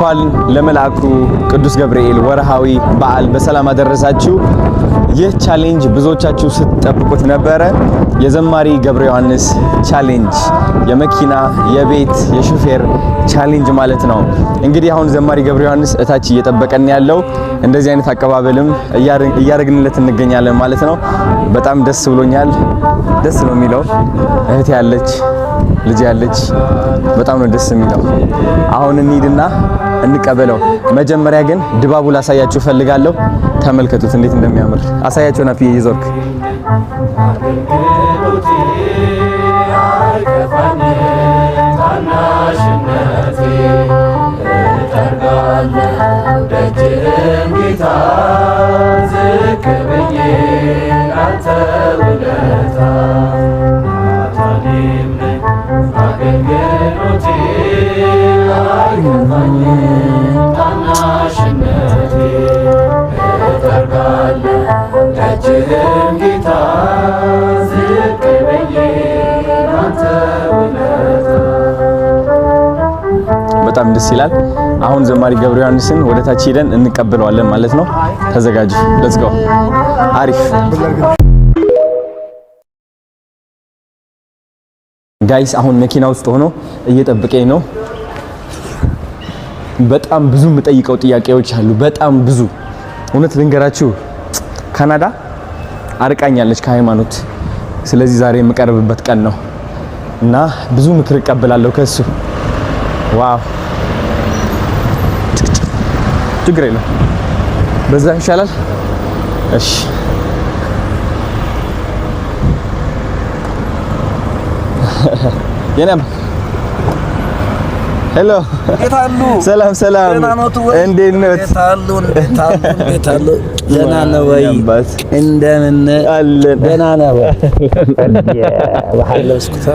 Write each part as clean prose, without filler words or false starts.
እንኳን ለመልአኩ ቅዱስ ገብርኤል ወርሃዊ በዓል በሰላም አደረሳችሁ። ይህ ቻሌንጅ ብዙዎቻችሁ ስትጠብቁት ነበረ። የዘማሪ ገብረ ዮሐንስ ቻሌንጅ የመኪና የቤት የሹፌር ቻሌንጅ ማለት ነው። እንግዲህ አሁን ዘማሪ ገብረ ዮሐንስ እታች እየጠበቀን ያለው እንደዚህ አይነት አቀባበልም እያደረግንለት እንገኛለን ማለት ነው። በጣም ደስ ብሎኛል። ደስ ነው የሚለው። እህት ያለች ልጅ ያለች በጣም ነው ደስ የሚለው። አሁን እንሂድና እንቀበለው። መጀመሪያ ግን ድባቡ ላሳያችሁ ፈልጋለሁ። ተመልከቱት እንዴት እንደሚያምር አሳያችሁ። ናፊ ይዞርክ በጣም ደስ ይላል። አሁን ዘማሪ ገብረ ዮሐንስን ወደ ታች ሄደን እንቀበለዋለን ማለት ነው። ተዘጋጁ። ሌትስ ጎ። አሪፍ ጋይስ፣ አሁን መኪና ውስጥ ሆኖ እየጠበቀኝ ነው። በጣም ብዙ የምጠይቀው ጥያቄዎች አሉ። በጣም ብዙ እውነት ልንገራችሁ፣ ካናዳ አርቃኛለች ከሃይማኖት። ስለዚህ ዛሬ የምቀርብበት ቀን ነው እና ብዙ ምክር እቀበላለሁ ከሱ። ዋው ችግር የለም፣ በዛ ይሻላል። እሺ የኔም ሄሎ፣ ሰላም ሰላም፣ እንዴት ነው? ደህና ነው ወይ? እንደምን አለን? ደህና ነው ወይ? ባህል ለብስኩት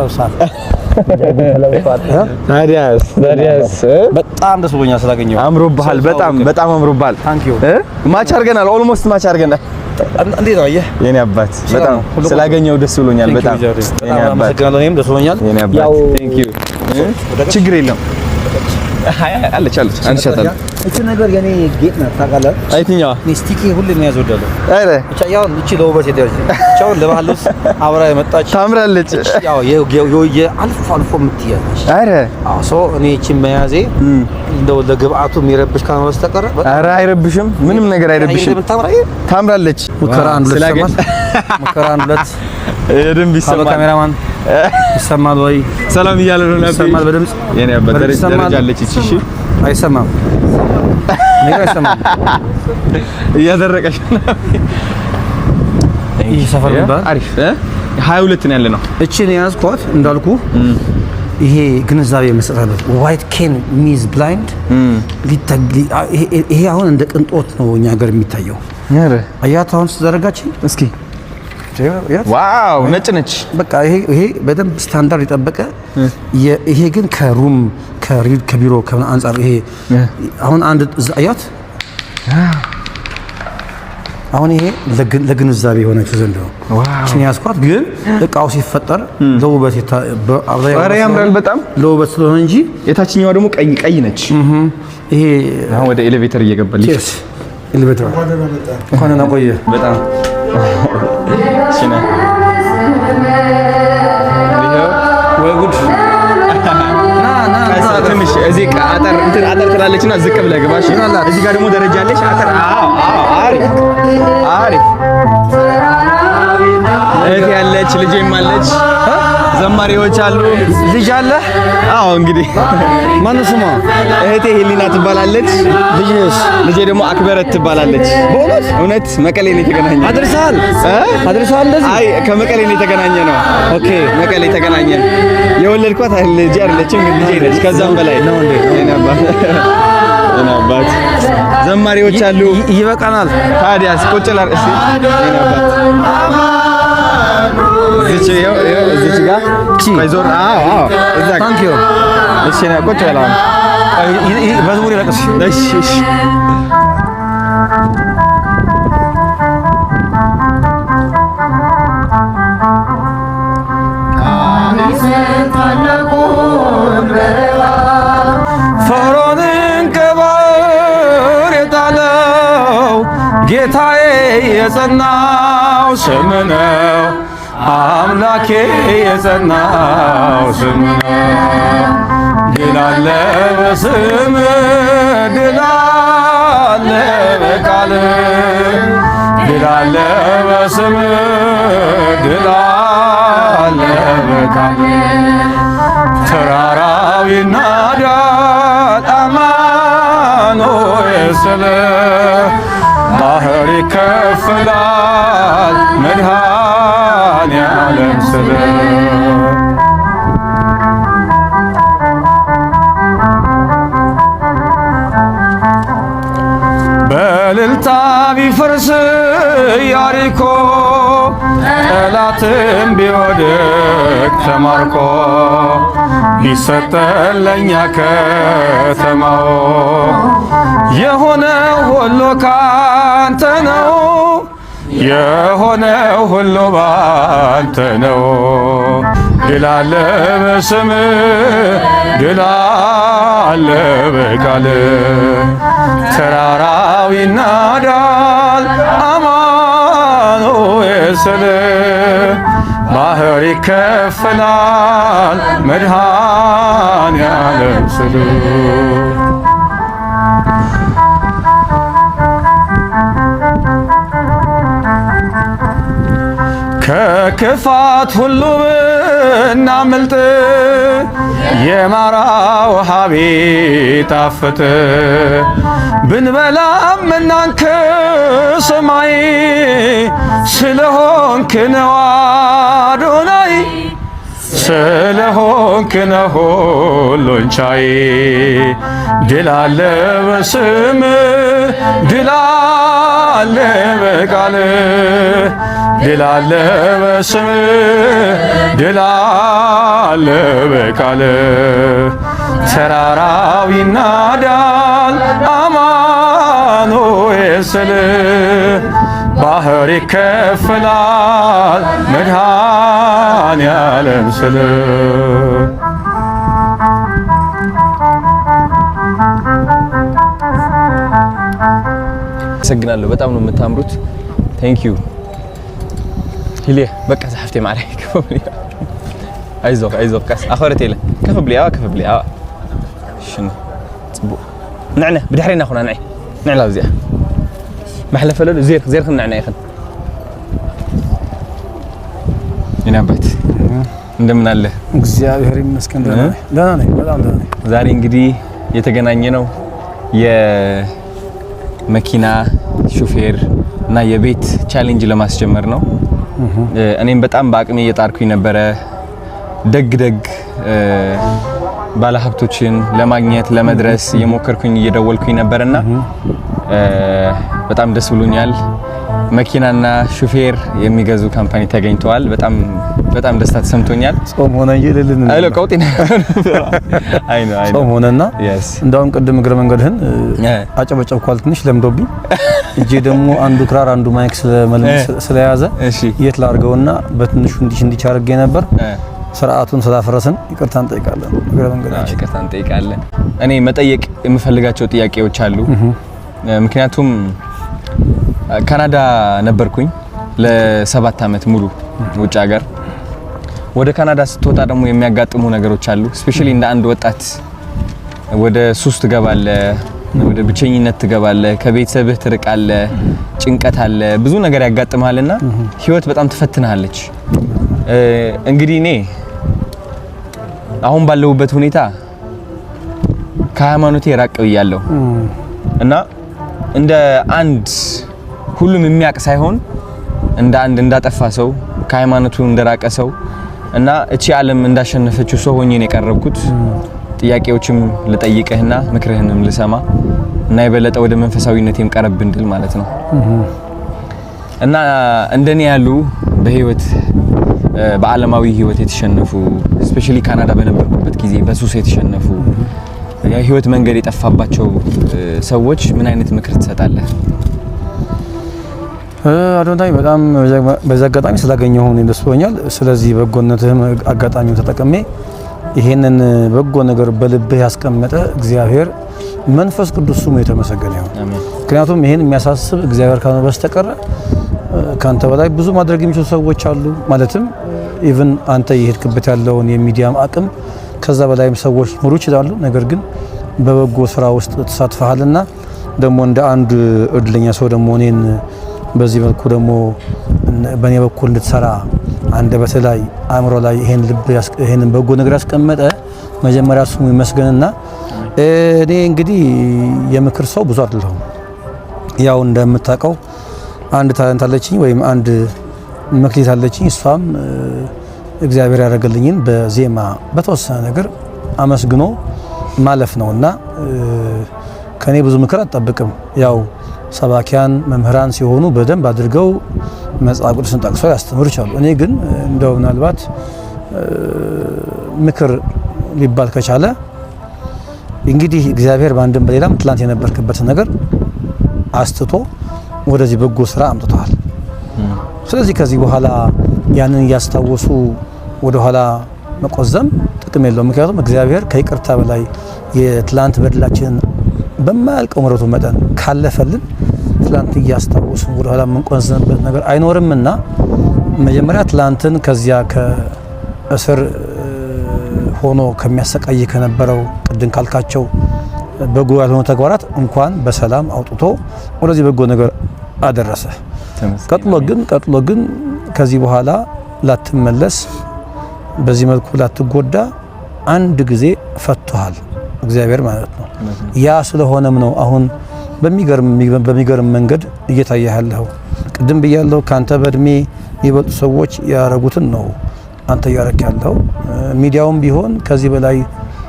ታዲያስ በጣም ደስ ብሎኛል ስላገኘው። አምሮብሃል፣ በጣም አምሮብሃል። ማች አድርገናል፣ ኦልሞስት ማች አድርገናል። እንዴት ነው አየህ? የኔ አባት በጣም ስላገኘው ደስ ብሎኛል። በጣም የኔ አባት እኔም ደስ ብሎኛል። የኔ አባት ቴንክ ዩ። ችግር የለም አለች አንሻታለሁ። እቺ ነገር የኔ ጌጥ ናት ታውቃለህ? አይትኛዋ ሚስቲኪ ሁሉ የሚያዝ ወዳለሁ። አረ ብቻ ያው እቺ ለውበት የደረጀ ቻው ለባህልስ አብራ የመጣች ታምራለች። ያው አልፎ አልፎ የምትያለሽ። አረ አዎ እኔ እቺን መያዜ እንደው ለግብአቱ የሚረብሽ ካለ በስተቀር አረ አይረብሽም፣ ምንም ነገር አይረብሽም። ታምራለች። ሙከራ አንድ ሁለት የደንብ ይሰማል። ካሜራማን ይሰማል ወይ? ሰላም እያለ ነው ነበር። ይሰማል በድምጽ የኔ አባት ደረጃ አለች። እሺ አይሰማም፣ እኔ አይሰማም። እያደረቀሽ ነው። ይሄ ሰፈር ባል አሪፍ 22 ነው ያለ ነው። እቺን ያዝኳት እንዳልኩ ይሄ ግንዛቤ መስጠት አለበት። ዋይት ኬን ሚዝ ብላይንድ ይሄ አሁን እንደ ቅንጦት ነው እኛ ሀገር የሚታየው። አረ አያት አሁን ተዘረጋች። እስኪ ዋው ነጭ ነች። በቃ ይሄ በደንብ ስታንዳርድ የጠበቀ ይሄ ግን ከቢሮ አንጻር ይሄ አሁን አንድ አያት አሁን ይሄ ለግንዛቤ የሆነች ዘንድ ነው። እቺን ያስኳት ግን እቃው ሲፈጠር ለውበት ያምራል በጣም ለውበት ስለሆነ እንጂ የታችኛዋ ደግሞ ቀይ ነች። ይሄ አሁን ወደ ኤሌቬተር እየገባልኝ ኤሌቬተር እንኳን ነው ቆየ በጣም ሲና ወይ ጉድ ትንሽ እዚህ አጠር ትላለችና ዝቅ ብለህ ግባሽ። እዚህ ጋር ደግሞ ደረጃ አለች። አጠር አሪፍ እህት ያለች ልጄም አለች። ዘማሪዎች አሉ። ልጅ አለ? አዎ እንግዲህ ማን ስሟ? እህቴ ሄሊና ትባላለች። ልጄ ደግሞ አክበረት ትባላለች። እውነት መቀሌ ነው የተገናኘ። አድርሰሃል እንደዚህ? አይ ከመቀሌ ነው የተገናኘ ነው። ኦኬ መቀሌ ተገናኘን። የወለድኳት ልጄ አይደለችም ግን ልጄ ነች። ከዛም በላይ ነው እንዴ? የኔ አባት ዘማሪዎች አሉ። ይበቃናል። ታዲያስ ቁጭ ላር እስቲ የኔ አባት እዚህ ጋር ባይዞር እዛ ታንክ ዩ። እሺ ነው ቁጭ በላ። መዝሙር ይለቅስ። እሺ ፈሮንን ጌታዬ የጸናው ስም ነው አምላኬ የጸናው ስም ነው ድል አለ በስም ድል አለ በቃል ድል አለ በስም ድል አለ በቃል ተራራው ይናዳል አማኑኤል ስለ ባህር ይከፈላል መድኃኔዓለም ስለ በእልልታ ቢፈርስ ኢያሪኮ ጠላትም ቢወድቅ ተማርኮ ቢሰጠን ለእኛ ከተማው የሆነው ሁሉ ካንተ ነው የሆነው ሁሉ ባንተ ነው ድል አለ በስምህ ድል አለ በቃልህ ተራራው ይናዳል አማኑኤል ስለ ባህር ይከፈላል መድኃኔዓለም ስለ ከክፋት ሁሉ ብናመልጥ የማራ ውሃ ቢጣፍጥ ብንበላም እናንተ ሰማይ ስለሆንክ ነው አዶናይ ስለሆንክ ነው ሁሉን ቻይ ድል አለ በስምህ ድል አለ በቃልህ ድል አለ በስምህ ድል አለ በቃልህ ተራራው ይናዳል አማኑኤል ስለ ባህር ይከፈላል መድኃኔዓለም ስለ አመሰግናለሁ። በጣም ነው የምታምሩት። ቴንክ ዩ ሂሌ በቃ ዘሐፍቴ ማለይ ከፈብሊ አይዞህ አይዞህ ቀስ አኸረት የለ ከፈብሊ ሽን ጽቡ ንዕነ ብድሕሪና ኹና ንዒ ንዕላ እዚኣ ማሕለፈለ ዜር ክንዕና ይኽን ኢና ባት እንደምን አለ እግዚአብሔር ይመስገን ደህና ነኝ በጣም ደህና ነኝ። ዛሬ እንግዲህ የተገናኘ ነው የመኪና ሹፌር እና የቤት ቻሌንጅ ለማስጀመር ነው። እኔም በጣም በአቅሜ እየጣርኩኝ ነበረ ደግ ባለሀብቶችን ለማግኘት ለመድረስ እየሞከርኩኝ እየደወልኩኝ ነበርና በጣም ደስ ብሎኛል። መኪናና ሹፌር የሚገዙ ካምፓኒ ተገኝተዋል። በጣም ደስታ ተሰምቶኛል። ጾም ሆነ ይልልን አይሎ ቀውጤና አይኖ ጾም ሆነና እንዳውም ቅድም እግረ መንገድህን አጨበጨብኳል ትንሽ ለምዶብኝ እጄ ደግሞ አንዱ ክራር አንዱ ማይክ ስለያዘ የት ላርገውና በትንሹ እንዲች አድርጌ ነበር። ስርዓቱን ስላፈረስን ይቅርታ እንጠይቃለን። እግረ መንገዳችን ይቅርታ እንጠይቃለን። እኔ መጠየቅ የምፈልጋቸው ጥያቄዎች አሉ። ምክንያቱም ካናዳ ነበርኩኝ ለ7 ዓመት ሙሉ ውጭ ሀገር። ወደ ካናዳ ስትወጣ ደግሞ የሚያጋጥሙ ነገሮች አሉ። ስፔሻሊ እንደ አንድ ወጣት ወደ ሱስ ትገባለህ፣ ወደ ብቸኝነት ትገባለህ፣ ከቤተሰብህ ትርቃለህ፣ ጭንቀት አለ፣ ብዙ ነገር ያጋጥማልና ህይወት በጣም ትፈትናለች። እንግዲህ እኔ አሁን ባለሁበት ሁኔታ ከሃይማኖቴ ራቅ ብያለሁ እና እንደ አንድ ሁሉም የሚያቅ ሳይሆን እንደ አንድ እንዳጠፋ ሰው ከሃይማኖቱ እንደራቀ ሰው እና እቺ ዓለም እንዳሸነፈችው ሰው ሆኜ ነው የቀረብኩት። ጥያቄዎችም ልጠይቅህና ምክርህንም ልሰማ እና የበለጠ ወደ መንፈሳዊነቴም ቀረብ እንድል ማለት ነው። እና እንደኔ ያሉ በህይወት በዓለማዊ ህይወት የተሸነፉ ስፔሻሊ ካናዳ በነበርኩበት ጊዜ በሱስ የተሸነፉ የህይወት መንገድ የጠፋባቸው ሰዎች ምን አይነት ምክር ትሰጣለህ? አዶናይ በጣም በዛ አጋጣሚ ስላገኘሁ ነው ደስ ብሎኛል። ስለዚህ በጎነትህም አጋጣሚው ተጠቅሜ ይሄንን በጎ ነገር በልብህ ያስቀመጠ እግዚአብሔር መንፈስ ቅዱስ ስሙ የተመሰገነ ይሁን። ምክንያቱም ይሄን የሚያሳስብ እግዚአብሔር ካልሆነ በስተቀር ካንተ በላይ ብዙ ማድረግ የሚችሉ ሰዎች አሉ። ማለትም ኢቭን አንተ የሄድክበት ያለውን የሚዲያም አቅም ከዛ በላይም ሰዎች ኖሩ ይችላሉ። ነገር ግን በበጎ ስራ ውስጥ ተሳትፈሃልና ደግሞ እንደ አንድ እድለኛ ሰው ደግሞ እኔን በዚህ መልኩ ደግሞ በኔ በኩል እንድትሰራ አንደበት ላይ አእምሮ ላይ ይሄን በጎ ነገር ያስቀመጠ መጀመሪያ ስሙ ይመስገንና እኔ እንግዲህ የምክር ሰው ብዙ አይደለሁም። ያው እንደምታውቀው አንድ ታለንት አለችኝ ወይም አንድ መክሊት አለችኝ። እሷም እግዚአብሔር ያደረገልኝን በዜማ በተወሰነ ነገር አመስግኖ ማለፍ ነውና ከኔ ብዙ ምክር አትጠብቅም። ያው ሰባኪያን መምህራን ሲሆኑ በደንብ አድርገው መጽሐፍ ቅዱስን ጠቅሰው ያስተምሩ ይችላሉ። እኔ ግን እንደው ምናልባት ምክር ሊባል ከቻለ እንግዲህ እግዚአብሔር በአንድም በሌላም ትላንት የነበርክበትን ነገር አስትቶ ወደዚህ በጎ ስራ አምጥቷል። ስለዚህ ከዚህ በኋላ ያንን እያስታወሱ ወደ ኋላ መቆዘም ጥቅም የለውም። ምክንያቱም እግዚአብሔር ከይቅርታ በላይ የትላንት በደላችንን በማያልቀው ምሕረቱ መጠን ካለፈልን ትላንት እያስታወሱ ወደ ኋላ የምንቆዘምበት ነገር አይኖርምና መጀመሪያ ትላንትን ከዚያ ከእስር ሆኖ ከሚያሰቃይ ከነበረው ቅድም ካልካቸው በጎ ያልሆኑ ተግባራት እንኳን በሰላም አውጥቶ ወደዚህ በጎ ነገር አደረሰ። ቀጥሎ ግን ከዚህ በኋላ ላትመለስ በዚህ መልኩ ላትጎዳ አንድ ጊዜ ፈቷል እግዚአብሔር ማለት ነው። ያ ስለሆነም ነው አሁን በሚገርም መንገድ እየታየህ ያለው። ቅድም ብያለሁ ካንተ በእድሜ የሚበልጡ ሰዎች ያረጉትን ነው አንተ እያረክ ያለው። ሚዲያውም ቢሆን ከዚህ በላይ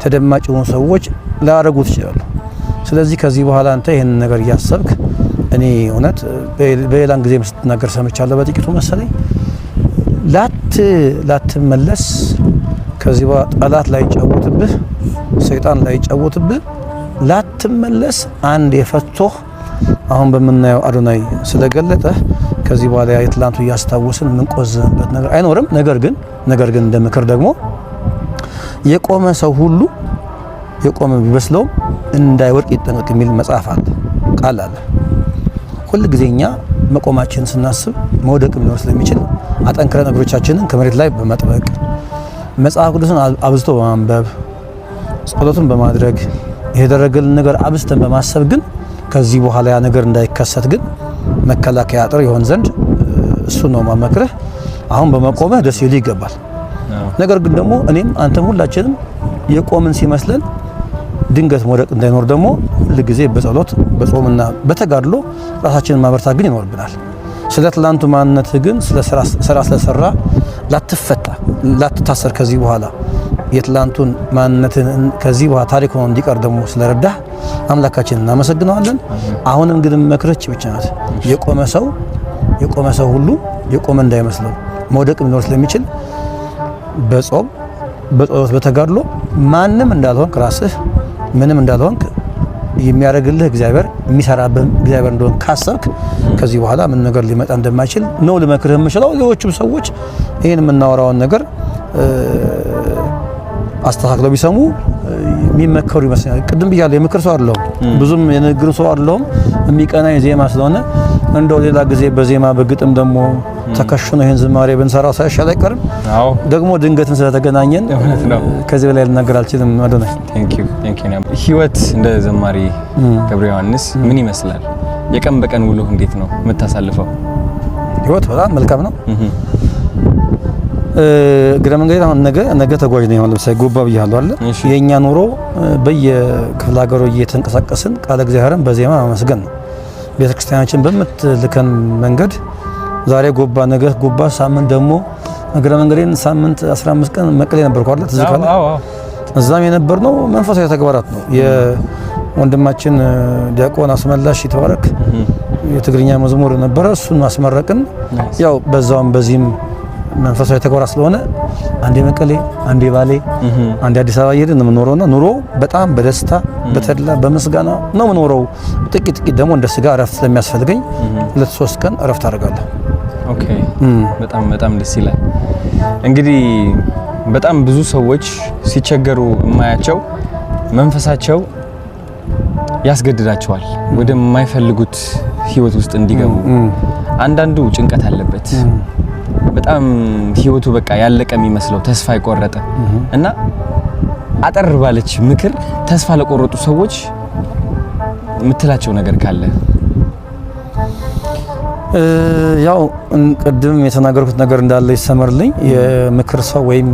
ተደማጭ የሆኑ ሰዎች ላያረጉት ይችላሉ። ስለዚህ ከዚህ በኋላ አንተ ይሄን ነገር እያሰብክ እኔ እውነት በሌላን ጊዜ ስትናገር ሰምቻለሁ በጥቂቱ መሰለኝ ላትመለስ ከዚህ በኋላ ጠላት ላይ ጫወትብህ ሰይጣን ላይ ጫወትብህ ላትመለስ አንድ የፈቶህ አሁን በመናየው አዶናይ ስለገለጠ ከዚህ በኋላ የትላንቱ እያስታወስን ምንቆዝምበት ነገር አይኖርም። ነገር ግን እንደምክር ደግሞ የቆመ ሰው ሁሉ የቆመ ቢመስለው እንዳይወድቅ ይጠንቀቅ የሚል መጽሐፍ አለ፣ ቃል አለ። ሁሉ ጊዜኛ መቆማችንን ስናስብ መውደቅ ሊኖር ስለሚችል አጠንክረን እግሮቻችንን ከመሬት ላይ በመጥበቅ መጽሐፍ ቅዱስን አብዝቶ በማንበብ ጸሎትን በማድረግ የደረገልን ነገር አብዝተን በማሰብ ግን ከዚህ በኋላ ያ ነገር እንዳይከሰት ግን መከላከያ አጥር ይሆን ዘንድ እሱ ነው ማመክረህ። አሁን በመቆምህ ደስ ይል ይገባል። ነገር ግን ደግሞ እኔም አንተም ሁላችንም የቆምን ሲመስለን ድንገት መውደቅ እንዳይኖር ደግሞ ለጊዜ በጸሎት በጾምና በተጋድሎ ራሳችንን ማበርታት ግን ይኖርብናል። ስለ ትላንቱ ማንነት ግን ስለሰራ ላትፈታ ላትታሰር ከዚህ በኋላ የትላንቱን ማንነትን ከዚህ በኋላ ታሪክ ሆኖ እንዲቀር ደግሞ ስለረዳህ አምላካችንን እናመሰግነዋለን። አሁንም ግን መክረች ብቻ ናት። የቆመ ሰው ሁሉ የቆመ እንዳይመስለው መውደቅ ሊኖር ስለሚችል በጾም በጸሎት በተጋድሎ ማንም እንዳልሆንክ ራስህ ምንም እንዳልሆንክ የሚያደርግልህ እግዚአብሔር የሚሰራብህ እግዚአብሔር እንደሆነ ካሰብክ ከዚህ በኋላ ምን ነገር ሊመጣ እንደማይችል ነው ልመክርህ የምችለው። ሌሎችም ሰዎች ይሄን የምናወራውን ነገር አስተካክለው ቢሰሙ የሚመከሩ ይመስላል። ቅድም ብያለሁ የምክር ሰው አይደለሁም፣ ብዙም የንግግር ሰው አይደለሁም። የሚቀናኝ ዜማ ስለሆነ እንደው ሌላ ጊዜ በዜማ በግጥም ደግሞ ተከሽኖ ይሄን ዝማሬ ብንሰራው ሳይሻል አይቀርም። አዎ ደግሞ ድንገትም ስለተገናኘን ከዚህ በላይ ልናገር አልችልም። አዶናይ ቴንክ ዩ። ህይወት እንደ ዘማሪ ገብረ ዮሐንስ ምን ይመስላል? የቀን በቀን ውሎ እንዴት ነው የምታሳልፈው? ህይወት በጣም መልካም ነው። እግረ መንገድ አሁን ነገ ተጓዥ ነው ማለት ነው። ጎባ ብያለሁ አይደል? የኛ ኑሮ በየክፍለ ሀገሩ እየተንቀሳቀስን ቃለ እግዚአብሔርን በዜማ ማመስገን ነው። ቤተክርስቲያናችን በምትልከን መንገድ ዛሬ ጎባ ነገ ጎባ ሳምንት ደግሞ እግረ መንገዴን ሳምንት 15 ቀን መቀሌ ነበርኩ አይደል? ትዝ ካለ እዛም የነበርነው መንፈሳዊ ተግባራት ነው። የወንድማችን ዲያቆን አስመላሽ ይተባረክ የትግርኛ መዝሙር ነበረ፣ እሱን አስመረቅን። ያው በዛውም በዚህም መንፈሳዊ ተግባራት ስለሆነ አንዴ መቀሌ አንዴ ባሌ አንዴ አዲስ አበባ እየሄድን ነው የምንኖረውና ኑሮ በጣም በደስታ በተድላ በምስጋና ነው የምኖረው። ጥቂት ደግሞ እንደ ስጋ እረፍት ስለሚያስፈልገኝ 2-3 ቀን እረፍት አደርጋለሁ። ኦኬ በጣም ደስ ይላል። እንግዲህ በጣም ብዙ ሰዎች ሲቸገሩ የማያቸው መንፈሳቸው ያስገድዳቸዋል ወደማይፈልጉት ህይወት ውስጥ እንዲገቡ። አንዳንዱ ጭንቀት አለበት በጣም ህይወቱ በቃ ያለቀ የሚመስለው ተስፋ የቆረጠ እና አጠር ባለች ምክር ተስፋ ለቆረጡ ሰዎች ምትላቸው ነገር ካለ? ያው ቅድም የተናገርኩት ነገር እንዳለ ይሰመርልኝ። የምክር ሰው ወይም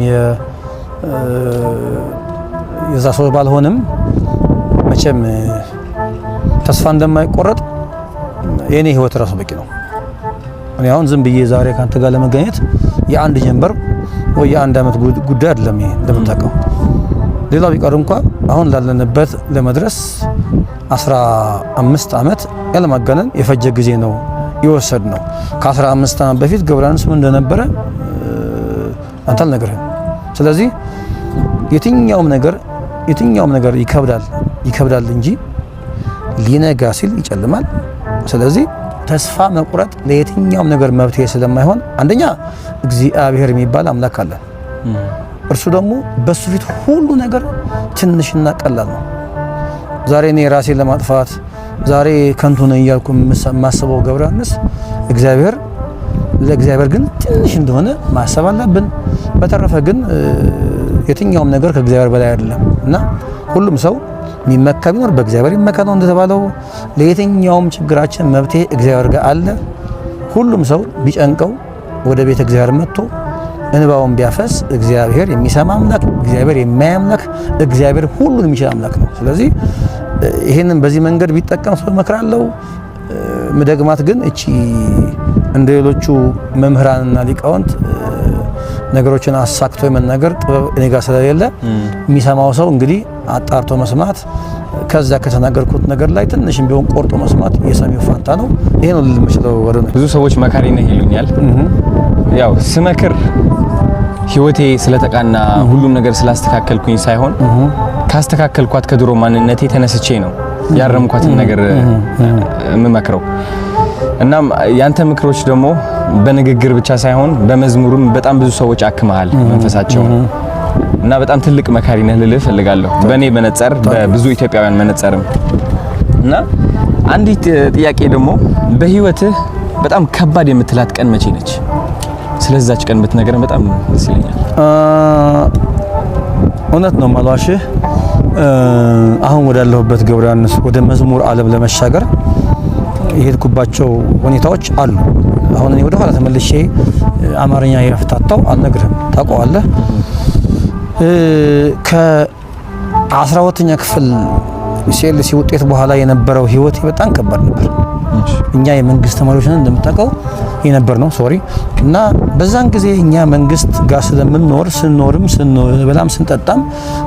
የዛ ሰው ባልሆንም መቼም ተስፋ እንደማይቆረጥ የኔ ህይወት ራሱ በቂ ነው። እኔ አሁን ዝም ብዬ ዛሬ ካንተ ጋር ለመገኘት የአንድ ጀንበር ወይ የአንድ አመት ጉዳይ አይደለም። ይሄ እንደምታውቀው ሌላው ቢቀር እንኳን አሁን ላለንበት ለመድረስ 15 አመት ያለማጋነን የፈጀ ጊዜ ነው ይወሰድ ነው። ከ15 አመት በፊት ገብረሃንስ ምን እንደነበረ አንተ አልነገርህም። ስለዚህ የትኛውም ነገር ይከብዳል እንጂ ሊነጋ ሲል ይጨልማል። ስለዚህ ተስፋ መቁረጥ ለየትኛውም ነገር መብት ስለማይሆን አንደኛ እግዚአብሔር የሚባል አምላክ አለ። እርሱ ደግሞ በሱ ፊት ሁሉ ነገር ትንሽና ቀላል ነው። ዛሬ እኔ ራሴን ለማጥፋት ዛሬ ከንቱ ነኝ እያልኩ የማስበው ገብረሃንስ ለእግዚአብሔር ግን ትንሽ እንደሆነ ማሰብ አለብን። በተረፈ ግን የትኛውም ነገር ከእግዚአብሔር በላይ አይደለም እና ሁሉም ሰው የሚመካ ቢኖር በእግዚአብሔር ይመካ ነው እንደተባለው። ለየትኛውም ችግራችን መብቴ እግዚአብሔር ጋር አለ። ሁሉም ሰው ቢጨንቀው ወደ ቤተ እግዚአብሔር መጥቶ እንባውን ቢያፈስ እግዚአብሔር የሚሰማ አምላክ፣ እግዚአብሔር የሚያይ አምላክ፣ እግዚአብሔር ሁሉን የሚችል አምላክ ነው። ስለዚህ ይሄንን በዚህ መንገድ ቢጠቀም ሰው እመክራለሁ። ምደግማት ግን እቺ እንደ ሌሎቹ መምህራንና ሊቃውንት ነገሮችን አሳክቶ የመናገር ጥበብ እኔ ጋር ስለሌለ የሚሰማው ሰው እንግዲህ አጣርቶ መስማት፣ ከዛ ከተናገርኩት ነገር ላይ ትንሽም ቢሆን ቆርጦ መስማት የሰሚው ፋንታ ነው። ይሄ ነው ልምችለው። ወደ ነው ብዙ ሰዎች መካሪ ነህ ይሉኛል። ያው ስመክር ህይወቴ ስለተቃና ሁሉም ነገር ስላስተካከልኩኝ ሳይሆን ካስተካከልኳት ከድሮ ማንነቴ ተነስቼ ነው ያረምኳትን ነገር የምመክረው። እናም ያንተ ምክሮች ደግሞ በንግግር ብቻ ሳይሆን በመዝሙርም በጣም ብዙ ሰዎች አክመሃል መንፈሳቸው እና በጣም ትልቅ መካሪ ነህ ልልህ ፈልጋለሁ። በኔ መነጽር በብዙ ኢትዮጵያውያን መነጽርም እና አንዲት ጥያቄ ደግሞ በህይወትህ በጣም ከባድ የምትላት ቀን መቼ ነች? ስለዛች ቀን ብትነግረን በጣም ደስ ይለኛል። እውነት ነው ማሏሽህ። አሁን ወዳለሁበት ገብረሃንስ ወደ መዝሙር ዓለም ለመሻገር የሄድኩባቸው ሁኔታዎች አሉ። አሁን እኔ ወደ ኋላ ተመልሼ አማርኛ ያፍታታው አልነግርህም፣ ታውቀዋለህ። ከ12ኛ ክፍል ሲኤልሲ ውጤት በኋላ የነበረው ህይወት በጣም ከባድ ነበር። እኛ የመንግስት ተማሪዎች ነን እንደምታውቀው የነበር ነው እና በዛን ጊዜ እኛ መንግስት ጋር ስለምንኖር ስንበላም ስንጠጣም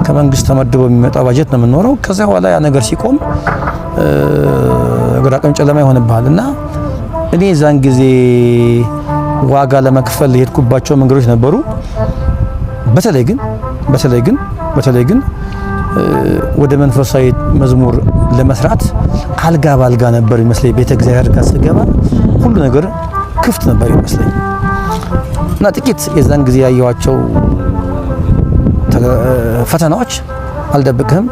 ከመንግስት ተመድቦ የሚመጣው ባጀት ነው የምንኖረው። ከዛ በኋላ ያ ነገር ሲቆም ግራቀም ጨለማ ይሆንብሃል እና እኔ ዛን ጊዜ ዋጋ ለመክፈል የሄድኩባቸው መንገዶች ነበሩ። በተለይ ግን ወደ መንፈሳዊ መዝሙር ለመስራት አልጋ ባልጋ ነበር ይመስለኝ። ቤተ እግዚአብሔር ጋር ስገባ ሁሉ ነገር ክፍት ነበር ይመስለኝ እና ጥቂት የዛን ጊዜ ያየኋቸው ፈተናዎች አልደብቅህም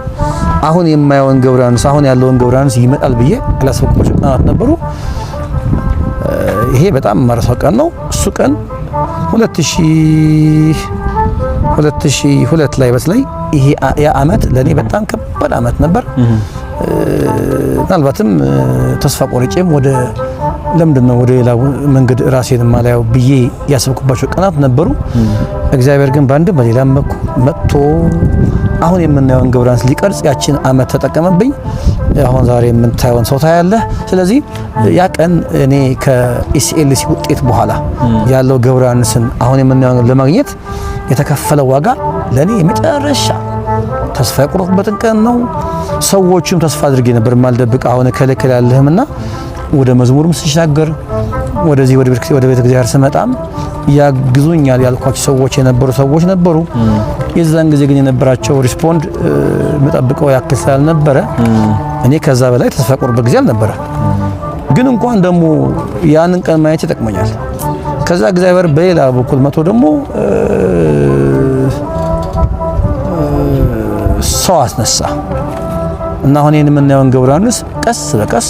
አሁን የማየውን ገብረሃንስ አሁን ያለውን ገብረሃንስ ይመጣል ብዬ ያላሰብኳቸው ቀናት ነበሩ። ይሄ በጣም ማረሳው ቀን ነው። እሱ ቀን 2002 ላይ በስላይ ይሄ ያ አመት ለኔ በጣም ከባድ አመት ነበር። ምናልባትም ተስፋ ቆርጬም ወደ ለምንድነው ወደ ሌላ መንገድ ራሴን ማላየው ብዬ ያሰብኩባቸው ቀናት ነበሩ። እግዚአብሔር ግን ባንድ በሌላም መጥቶ አሁን የምናየውን ገብረሃንስ ሊቀርጽ ያችን አመት ተጠቀመብኝ። አሁን ዛሬ የምታየውን ሰው ታያለህ። ስለዚህ ያ ቀን እኔ ከኢሲኤልሲ ውጤት በኋላ ያለው ገብረሃንስን አሁን የምናየውን ለማግኘት የተከፈለው ዋጋ ለኔ የመጨረሻ ተስፋ የቆረጥኩበት ቀን ነው። ሰዎችም ተስፋ አድርጌ ነበር ማልደብቅ አሁን ከለከለ ያለህምና ወደ መዝሙርም ሲሻገር ወደዚህ ወደ ቤተ እግዚአብሔር ስመጣም ያግዙኛል ያልኳቸው ሰዎች ነበሩ። የዛን ጊዜ ግን የነበራቸው ሪስፖንድ መጠብቀው ያክል ስላልነበረ እኔ ከዛ በላይ ተስፋ ቆርጬ ጊዜ አልነበረ። ግን እንኳን ደግሞ ያንን ቀን ማየት ይጠቅመኛል። ከዛ እግዚአብሔር በሌላ በኩል መቶ ደግሞ ሰው አስነሳ እና አሁን ይሄን የምናየውን ገብረ ዮሐንስ ቀስ በቀስ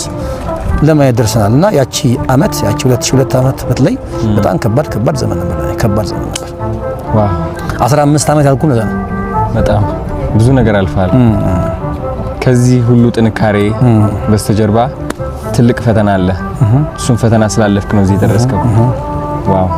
ለማየት ደርሰናል። እና ያቺ 2002 ዓመት በተለይ በጣም ከባድ ዘመን ነበር። ዋው 15 ዓመት ያልኩ ነው። በጣም ብዙ ነገር አልፋል። ከዚህ ሁሉ ጥንካሬ በስተጀርባ ትልቅ ፈተና አለ። እሱን ፈተና ስላለፍክ ነው እዚህ ደረስከው። ዋው